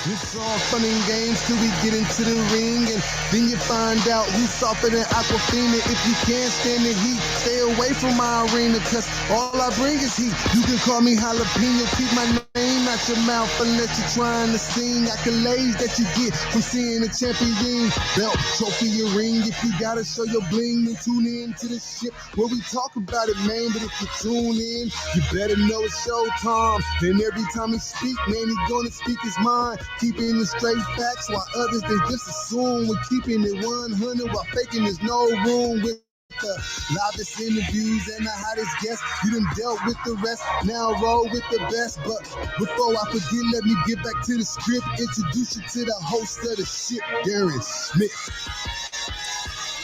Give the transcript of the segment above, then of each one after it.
It's all fun and games till we get into the ring, and then you find out who's softer than Aquafina. If you can't stand the heat, stay away from my arena, cause all I bring is heat. You can call me jalapeno, keep my name out your mouth unless you're trying to sing. Accolades that you get from seeing a champion, belt, trophy, or ring. If you gotta show your bling, then tune in to the ship where we talk about it, man. But if you tune in, you better know it's showtime. Then every time he speak, man, he gonna speak his mind. Keeping the straight facts while others they just assume we're keeping it 100 while faking there's no room. With the loudest interviews and the hottest guests, you done dealt with the rest, now roll with the best. But before I forget, let me get back to the script. Introduce you to the host of the ship, Darren Smith.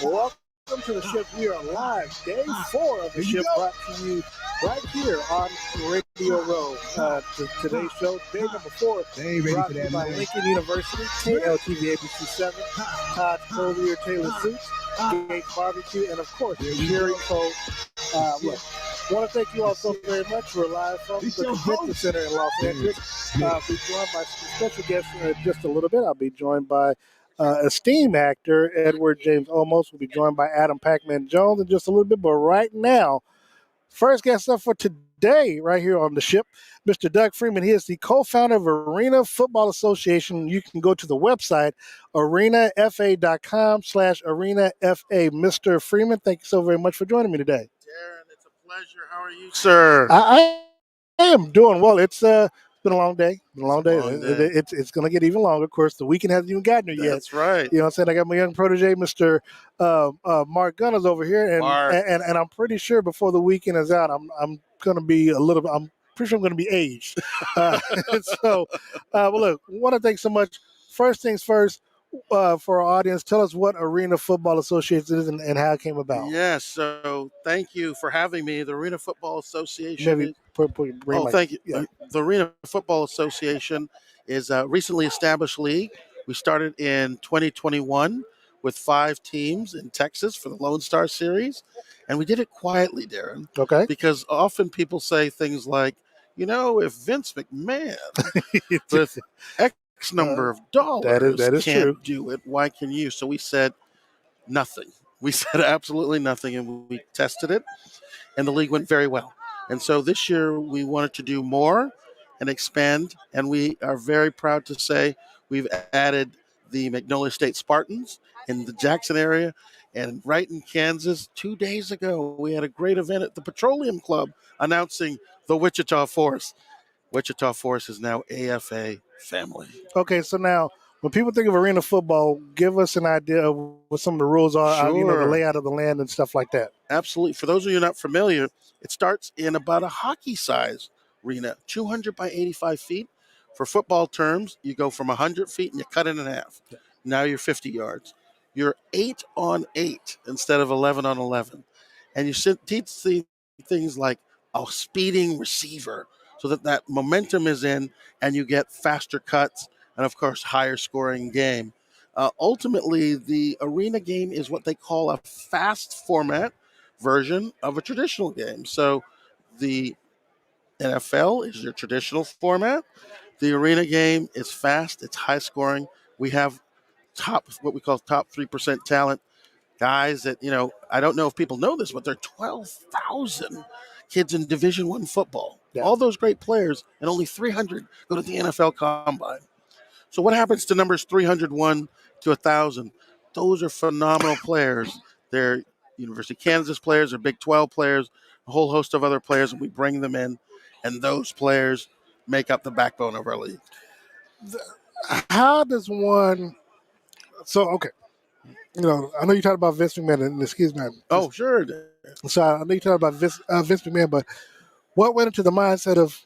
Welcome to the ship. We are live, day 4 of the ship, brought to you right here on Radio Row. Today's show, day number 4, brought to you by Lincoln University, KLTV ABC 7, Todd Clovier, Taylor Suits, Gates Barbecue, and of course, Jerry Cole. Look, I want to thank you all so very much. We're live from the Convention Center in Los Angeles. I'll be joined by special guests in just a little bit. I'll be joined by esteemed actor Edward James Olmos. Will be joined by Adam Pac-Man Jones in just a little bit. But right now, first guest up for today, right here on the ship, Mr. Doug Freeman. He is the co-founder of Arena Football Association. You can go to the website, arenafa.com/arenafa. Mr. Freeman, thank you so very much for joining me today. Darren, it's a pleasure. How are you, sir? I am doing well. It's been a long day. It's going to get even longer. Of course, the weekend hasn't even gotten here yet. That's right. You know what I'm saying? I got my young protege, Mr. Mark Gunners over here, and I'm pretty sure before the weekend is out, I'm going to be I'm pretty sure I'm going to be aged. Well, look, I want to thank so much. First things first, for our audience, tell us what Arena Football Association is and how it came about. Yes, so thank you for having me. The Arena Football Association. Thank you. Yeah. The Arena Football Association is a recently established league. We started in 2021 with 5 teams in Texas for the Lone Star Series, and we did it quietly, Darren. Okay. Because often people say things like, if Vince McMahon with X number of dollars that is can't true. do it, why can you? So we said nothing. We said absolutely nothing, and we tested it, and the league went very well. And so this year we wanted to do more and expand, and we are very proud to say we've added the Magnolia State Spartans in the Jackson area. And right in Kansas, 2 days ago, we had a great event at the Petroleum Club announcing the Wichita Force. Wichita Force is now AFA family. Okay, so now when people think of arena football, give us an idea of what some of the rules are, Sure. the layout of the land and stuff like that. Absolutely. For those of you not familiar, it starts in about a hockey size arena, 200 by 85 feet. For football terms, you go from 100 feet and you cut it in half. Yeah. Now you're 50 yards. You're 8 on 8 instead of 11 on 11. And you teach things like a speeding receiver so that momentum is in and you get faster cuts and, of course, higher scoring game. Ultimately, the arena game is what they call a fast format version of a traditional game. So the NFL is your traditional format. The arena game is fast. It's high scoring. We have what we call top 3% talent guys that, I don't know if people know this, but there are 12,000 kids in Division I football. Yeah. All those great players, and only 300 go to the NFL Combine. So what happens to numbers 301 to 1,000? Those are phenomenal players. They're University of Kansas players, they're Big 12 players, a whole host of other players, and we bring them in, and those players make up the backbone of our league. How does one – so, okay. I know you talked about Vince McMahon and excuse me. Oh, sure. So I know you talked about Vince McMahon, but what went into the mindset of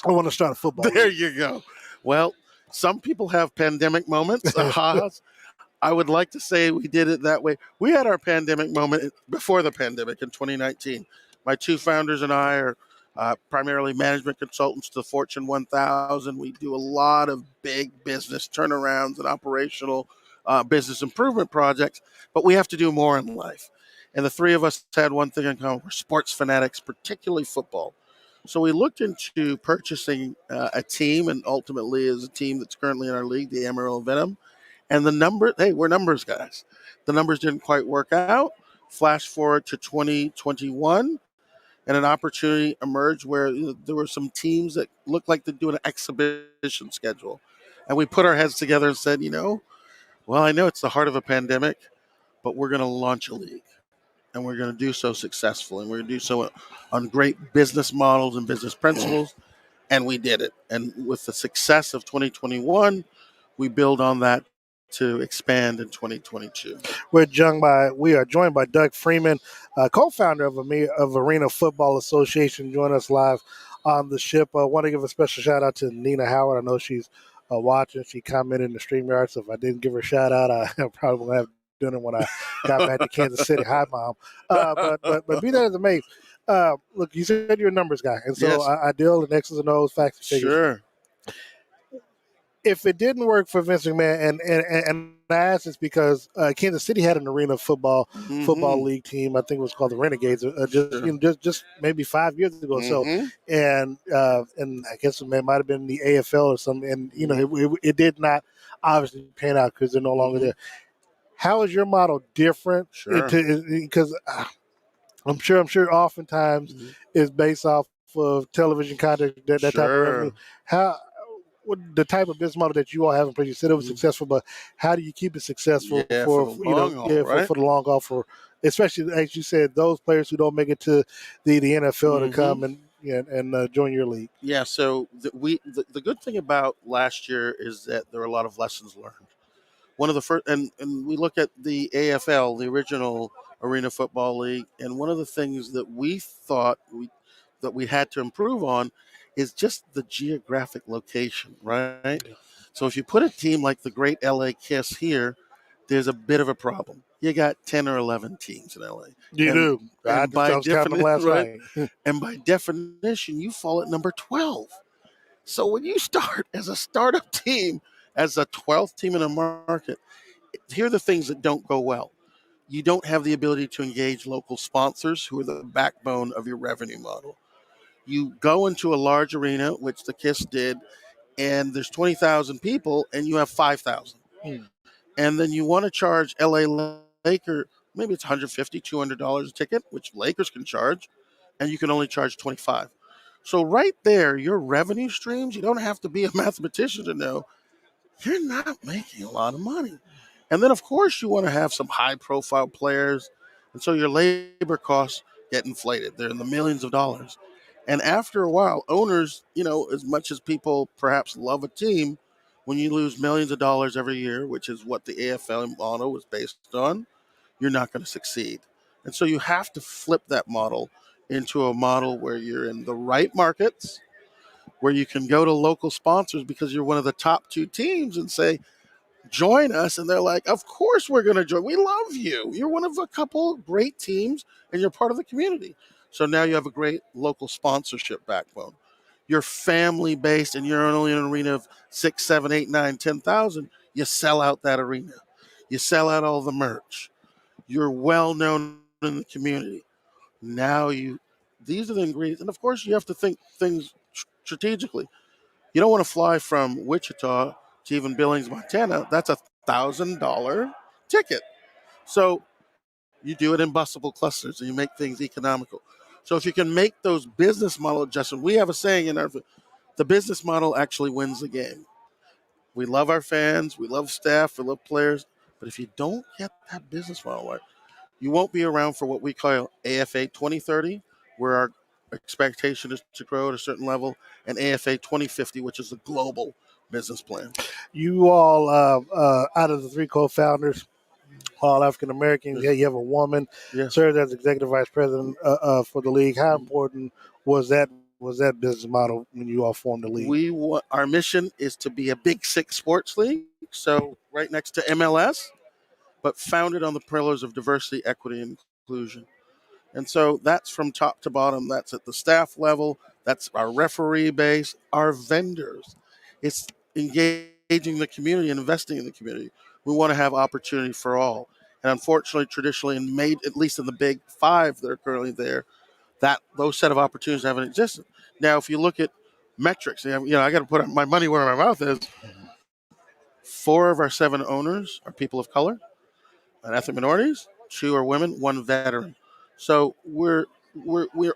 I want to start a football league? There you go. Well, some people have pandemic moments. I would like to say we did it that way. We had our pandemic moment before the pandemic in 2019. My 2 founders and I are primarily management consultants to the Fortune 1000. We do a lot of big business turnarounds and operational business improvement projects, but we have to do more in life. And the 3 of us had one thing in common. We're sports fanatics, particularly football. So we looked into purchasing a team, and ultimately is a team that's currently in our league, the Amarillo Venom. And the number, hey, we're numbers guys. The numbers didn't quite work out. Flash forward to 2021, and an opportunity emerged where there were some teams that looked like they're doing an exhibition schedule. And we put our heads together and said, well, I know it's the heart of a pandemic, but we're going to launch a league. And we're going to do so successfully. And we're going to do so on great business models and business principles. And we did it. And with the success of 2021, we build on that to expand in 2022. We are joined by Doug Freeman, co-founder of Arena Football Association. Join us live on the ship. I want to give a special shout out to Nina Howard. I know she's watching. She commented in the StreamYard, so if I didn't give her a shout out, I probably won't have dinner when I got back to Kansas City. Hi, Mom. But be that as it may, look, you said you're a numbers guy, and so Yes. I deal in X's and O's, facts and figures. Sure. If it didn't work for Vince McMahon, and I asked this because Kansas City had an arena football league team. I think it was called the Renegades. Just maybe 5 years ago. So, and I guess it might have been the AFL or something. And it did not obviously pan out because they're no longer there. How is your model different? Sure. Because I'm sure oftentimes is based off of television content, that type of revenue. The type of business model that you all have in place, you said it was successful, but how do you keep it successful for the long haul, for especially as you said, those players who don't make it to the NFL to come and join your league? Yeah. So the good thing about last year is that there were a lot of lessons learned. One of the first, and we look at the AFL, the original Arena Football League, and one of the things that we thought that we had to improve on is just the geographic location, right? Yeah. So if you put a team like the great LA Kiss here, there's a bit of a problem. You got 10 or 11 teams in LA. You do. And by definition, last night. And by definition, you fall at number 12. So when you start as a startup team, as a 12th team in a market, here are the things that don't go well. You don't have the ability to engage local sponsors who are the backbone of your revenue model. You go into a large arena, which the KISS did, and there's 20,000 people, and you have 5,000. And then you want to charge LA Laker, maybe it's $150, $200 a ticket, which Lakers can charge, and you can only charge 25. So right there, your revenue streams, you don't have to be a mathematician to know, you're not making a lot of money. And then, of course, you want to have some high-profile players, and so your labor costs get inflated. They're in the millions of dollars. And after a while, owners, as much as people perhaps love a team, when you lose millions of dollars every year, which is what the AFL model was based on, you're not going to succeed. And so you have to flip that model into a model where you're in the right markets, where you can go to local sponsors because you're one of the top two teams and say, join us. And they're like, of course we're going to join. We love you. You're one of a couple great teams and you're part of the community. So now you have a great local sponsorship backbone. You're family based and you're only in an arena of 6, 7, 8, 9, 10,000. You sell out that arena. You sell out all the merch. You're well known in the community. Now these are the ingredients. And of course you have to think things strategically. You don't want to fly from Wichita to even Billings, Montana. That's $1,000 ticket. So you do it in busable clusters and you make things economical. So if you can make those business model adjustments, we have a saying the business model actually wins the game. We love our fans, we love staff, we love players, but if you don't get that business model right, you won't be around for what we call AFA 2030, where our expectation is to grow at a certain level, and AFA 2050, which is the global business plan. You all, out of the three co-founders, all African Americans, you have a woman, served as executive vice president for the league. How important was that business model when you all formed the league? Our mission is to be a Big Six sports league, so right next to MLS, but founded on the pillars of diversity, equity, and inclusion. And so that's from top to bottom. That's at the staff level. That's our referee base, our vendors. It's engaging the community and investing in the community. We want to have opportunity for all. And unfortunately, traditionally, at least in the big five that are currently there, that those set of opportunities haven't existed. Now, if you look at metrics, I got to put my money where my mouth is. 4 of our 7 owners are people of color and ethnic minorities. 2 are women, 1 veteran. So we're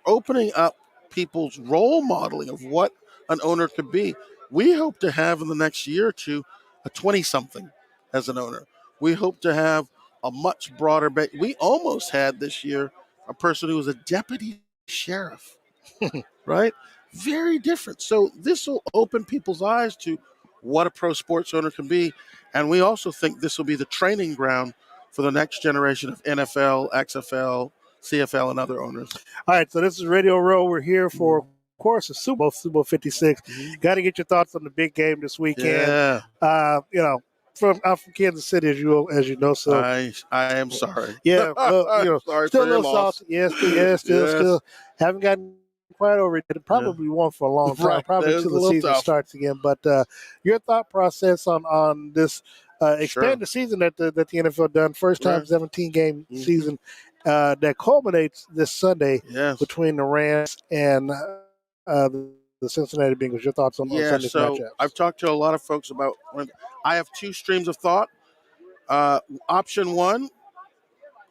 opening up people's role modeling of what an owner could be. We hope to have in the next year or two a 20-something as an owner. We hope to have a much broader base. We almost had this year a person who was a deputy sheriff, right? Very different. So this will open people's eyes to what a pro sports owner can be. And we also think this will be the training ground for the next generation of NFL, XFL, CFL, and other owners. All right, so this is Radio Row. We're here for, of course, the Super Bowl 56. Got to get your thoughts on the big game this weekend. Yeah. I'm from Kansas City, as you know. So I am sorry. Yeah, sorry still for a your little loss. salty. Still haven't gotten quite over it. Probably won't for a long time. Right. Probably That was until a the little season tough. starts again. But your thought process on this expanded season that the NFL done, first time 17-game season that culminates this Sunday between the Rams and the Cincinnati Bengals. Your thoughts on Sunday's matchups? I've talked to a lot of folks about. I have 2 streams of thought. Option 1,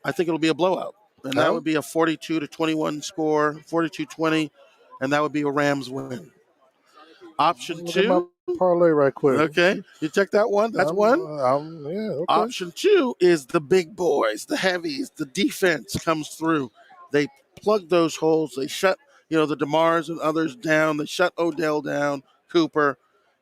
I think it'll be a blowout, and that would be a 42-21 score, 42-20, and that would be a Rams win. Option 2, parlay right quick. Okay, you check that one. That's one. Okay. Option 2 is the big boys, the heavies. The defense comes through. They plug those holes. They shut, the DeMars and others down. They shut Odell down, Cooper,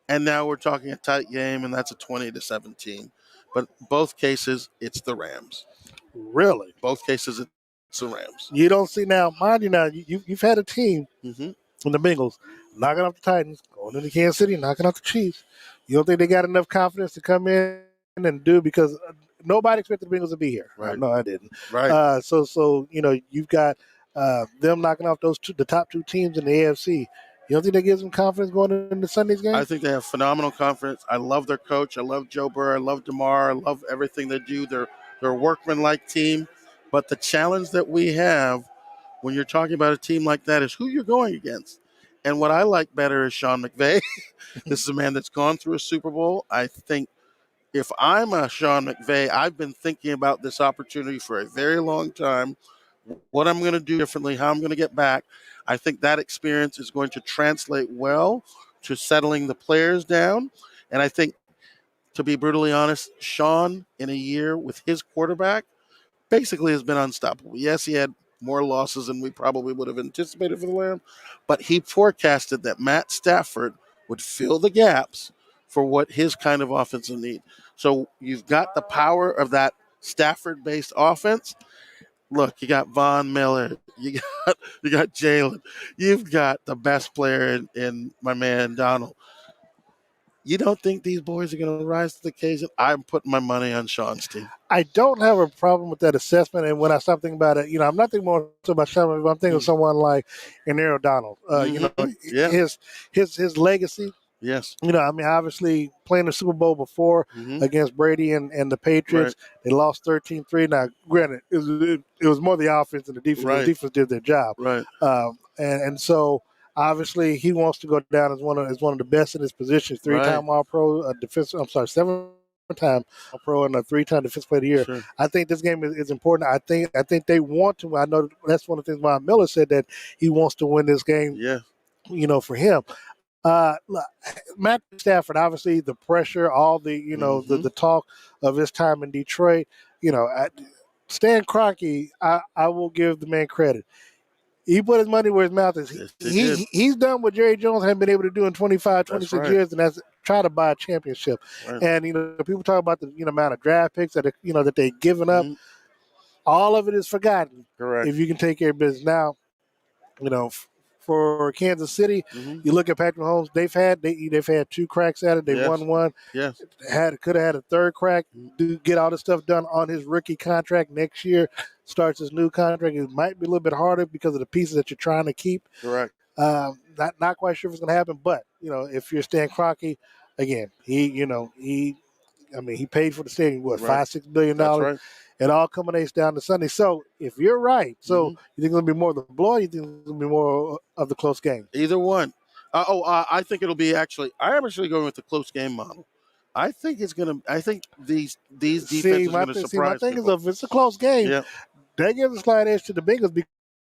and now we're talking a tight game, and that's a 20-17. But both cases, it's the Rams. Really? Both cases, it's the Rams. You don't see now, mind you, now you've had a team from the Bengals knocking off the Titans, going into Kansas City, knocking off the Chiefs. You don't think they got enough confidence to come in and do, because nobody expected the Bengals to be here. Right. No, I didn't. Right. So you've got them knocking off the top 2 teams in the AFC. You don't think that gives them confidence going into Sunday's game? I think they have phenomenal confidence. I love their coach. I love Joe Burrow. I love DeMar. I love everything they do. They're a workman-like team. But the challenge that we have when you're talking about a team like that is who you're going against. And what I like better is Sean McVay. This is a man that's gone through a Super Bowl. I think if I'm a Sean McVay, I've been thinking about this opportunity for a very long time, what I'm going to do differently, how I'm going to get back. I think that experience is going to translate well to settling the players down. And I think, to be brutally honest, Sean, in a year with his quarterback, basically has been unstoppable. Yes, he had more losses than we probably would have anticipated for the Rams, but he forecasted that Matt Stafford would fill the gaps for what his kind of offense will need. So you've got the power of that Stafford-based offense. Look, you got Von Miller, you got Jalen, you've got the best player in my man Donald. You don't think these boys are going to rise to the occasion? I'm putting my money on Sean's team. I don't have a problem with that assessment. And when I start thinking about it, I'm not thinking more so about Sean, but I'm thinking of someone like Aaron Donald. His legacy. Yes. Obviously playing the Super Bowl before against Brady and the Patriots, they lost 13-3. Now, granted, it was more the offense than the defense. Right. The defense did their job. Right. And so obviously he wants to go down as one of the best in his position. 3-time All-Pro, seven-time All-Pro, and a 3-time Defensive Player of the Year. Sure. I think this game is important. I think they want to. I know that's one of the things Von Miller said, that he wants to win this game. Yeah. For him. Look, Matt Stafford, obviously the pressure, all the the talk of his time in Detroit. Stan Kroenke, I will give the man credit. He put his money where his mouth is. He's done what Jerry Jones hadn't been able to do in 25, 26 years, and that's try to buy a championship. Right. And people talk about the amount of draft picks that that they've given up. All of it is forgotten. Correct. If you can take care of business now, for Kansas City, you look at Patrick Mahomes. They've had 2 cracks at it. They won one. Yes. Could have had a third crack. Get all this stuff done on his rookie contract. Next year starts his new contract. It might be a little bit harder because of the pieces that you're trying to keep. Correct. Not quite sure if it's going to happen, but if you're Stan Kroenke, again, he paid for the stadium, $5-6 billion. That's right. it all culminates down to Sunday. So if you're right, so you think it's going to be more of the blowout, you think it's going to be more of the close game? Either one. I think it'll be actually. I am actually going with the close game model. I think it's gonna. I think these defenses are gonna surprise my thing people. is, if it's a close game, Yeah, that gives a slight edge to the Bengals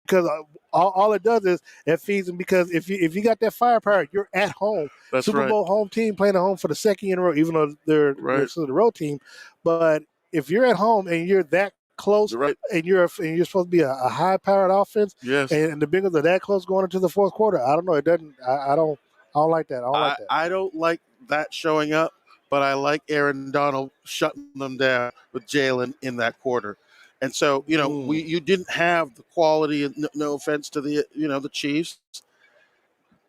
because all it does is it feeds them. Because if you got that firepower, you're at home. that's Super right. Bowl home team playing at home for the second year in a row, even though they're still the road team. But if you're at home and you're that close, You're right. and you're supposed to be a high-powered offense, Yes. and the Bengals are that close going into the fourth quarter, I don't know. It doesn't. I don't like that. I don't like that. I don't like that showing up, but I like Aaron Donald shutting them down with Jalen in that quarter. And so, you didn't have the quality. No offense to the Chiefs.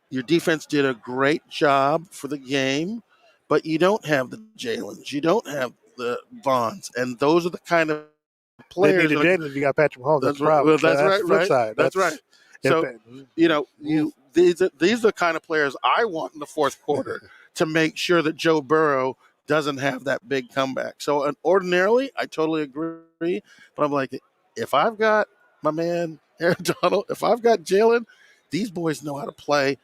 Your defense did a great job for the game, but you don't have the Jalen's. You don't have the Vaughns. And those are the kind of players. They need the Jalen if you got Patrick Mahomes. That's the problem. Well, that's the flip right. side. That's right. So, these are the kind of players I want in the fourth quarter to make sure that Joe Burrow doesn't have that big comeback. So, ordinarily, I totally agree. But I'm like, if I've got my man Aaron Donald, if I've got Jalen, these boys know how to play.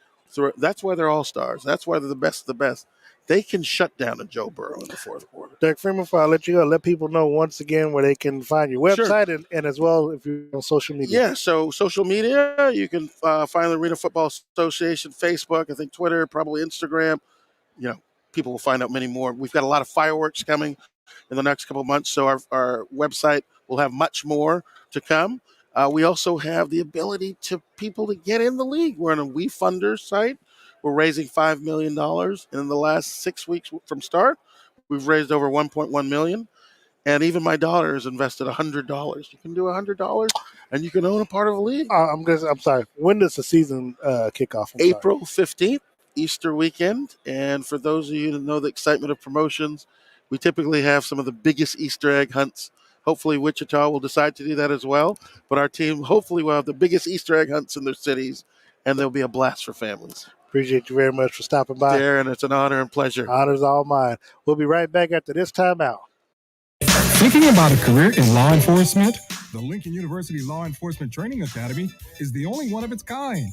That's why they're all stars. That's why they're the best of the best. They can shut down a Joe Burrow in the fourth quarter. Derek Freeman, before I let you go, let people know once again where they can find your website and as well if you're on social media. Yeah, so social media, you can find the Arena Football Association, Facebook, I think Twitter, probably Instagram. People will find out many more. We've got a lot of fireworks coming in the next couple of months, so our website will have much more to come. We also have the ability to people to get in the league. We're on a WeFunder site. We're raising $5 million. And in the last 6 weeks from start, we've raised over $1.1 million. And even my daughter has invested $100. You can do $100 and you can own a part of a league. I'm sorry. When does the season kick off? April 15th, Easter weekend. And for those of you that know the excitement of promotions, we typically have some of the biggest Easter egg hunts. Hopefully Wichita will decide to do that as well. But our team hopefully will have the biggest Easter egg hunts in their cities, and there'll be a blast for families. Appreciate you very much for stopping by. Darren, it's an honor and pleasure. Honor's all mine. We'll be right back after this timeout. Thinking about a career in law enforcement? The Lincoln University Law Enforcement Training Academy is the only one of its kind.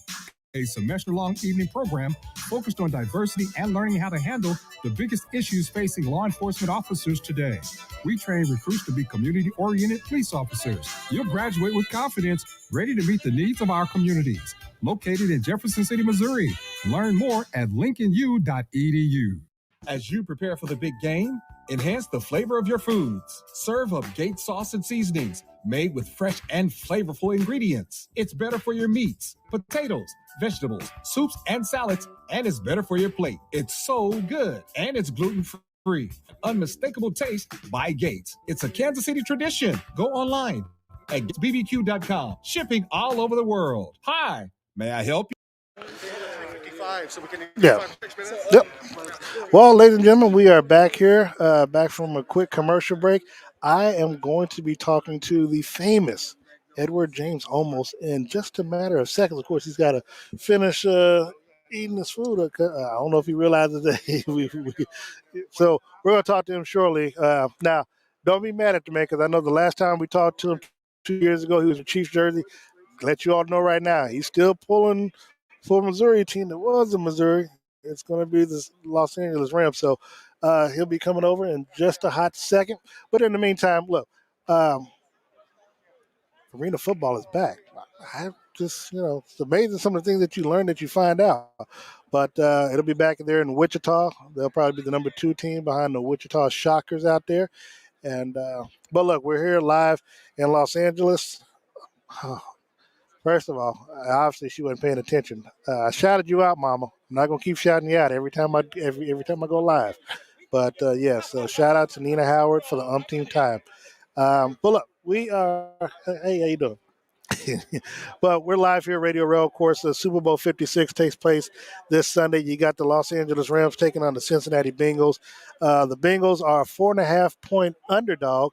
A semester-long evening program focused on diversity and learning how to handle the biggest issues facing law enforcement officers today. We train recruits to be community-oriented police officers. You'll graduate with confidence, ready to meet the needs of our communities. Located in Jefferson City, Missouri. Learn more at lincolnu.edu. As you prepare for the big game, enhance the flavor of your foods. Serve up Gates sauce and seasonings made with fresh and flavorful ingredients. It's better for your meats, potatoes, vegetables, soups, and salads, and it's better for your plate. It's so good, and it's gluten-free. Unmistakable taste by Gates. It's a Kansas City tradition. Go online at gatesbbq.com. Shipping all over the world. Hi, may I help you? So we can Yep. Well, ladies and gentlemen, we are back here, back from a quick commercial break. I am going to be talking to the famous Edward James Olmos in just a matter of seconds. Of course, he's got to finish eating his food. I don't know if he realizes that. So we're going to talk to him shortly. Now, don't be mad at the man, because I know the last time we talked to him 2 years ago, he was in Chiefs jersey. Let you all know right now, he's still pulling for a Missouri team that was in Missouri. It's going to be the Los Angeles Rams. So he'll be coming over in just a hot second. But in the meantime, look, arena football is back. I just, it's amazing some of the things that you learn that you find out. But it'll be back there in Wichita. They'll probably be the number 2 team behind the Wichita Shockers out there. And but look, we're here live in Los Angeles. First of all, obviously she wasn't paying attention. I shouted you out, Mama. I'm not gonna keep shouting you out every time I go live. But yes, shout out to Nina Howard for the umpteenth time. But look, we are. Hey, how you doing? But we're live here at Radio Row. Of course, the Super Bowl 56 takes place this Sunday. You got the Los Angeles Rams taking on the Cincinnati Bengals. The Bengals are a 4.5-point underdog.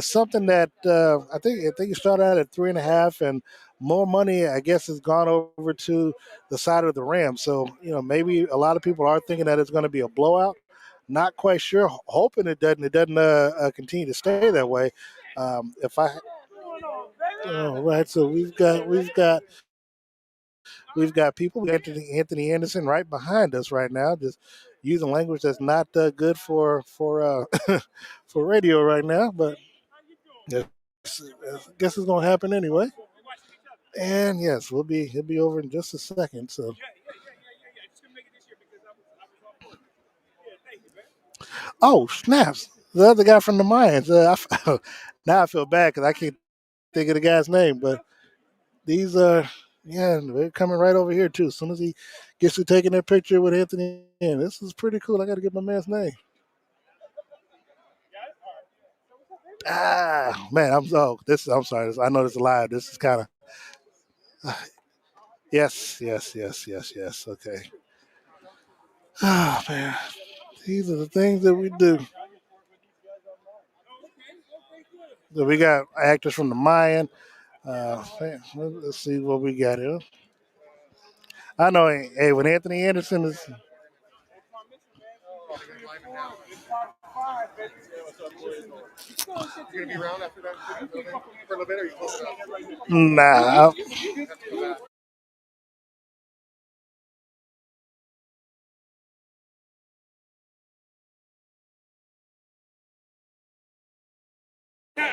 Something that I think you started out at 3.5, and more money, I guess, has gone over to the side of the Rams. So maybe a lot of people are thinking that it's going to be a blowout. Not quite sure. Hoping it doesn't continue to stay that way. If I, all right, so we've got people. We got Anthony Anderson right behind us right now, just using language that's not good for for radio right now. But yes, I guess it's gonna happen anyway. And yes, he'll be over in just a second. So, oh snaps! The other guy from the Mayans. Now I feel bad because I can't think of the guy's name, but these are yeah, they're coming right over here too. As soon as he gets to taking that picture with Anthony, and this is pretty cool. I got to get my man's name. Ah, man, I'm sorry. I know this is live. This is kind of yes. Okay. Ah, man, these are the things that we do. So we got actors from the Mayan. Man, let's see what we got here. I know. Hey, when Anthony Anderson is. Nah.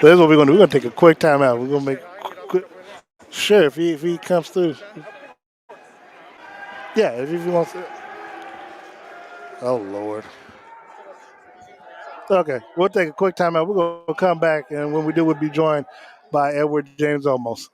This is what we're gonna do. We're gonna take a quick time out. We're gonna make quick. Sure, if he comes through. Yeah, if he wants to. Oh Lord. Okay, we'll take a quick time out. We're gonna come back, and when we do, we'll be joined by Edward James Olmos.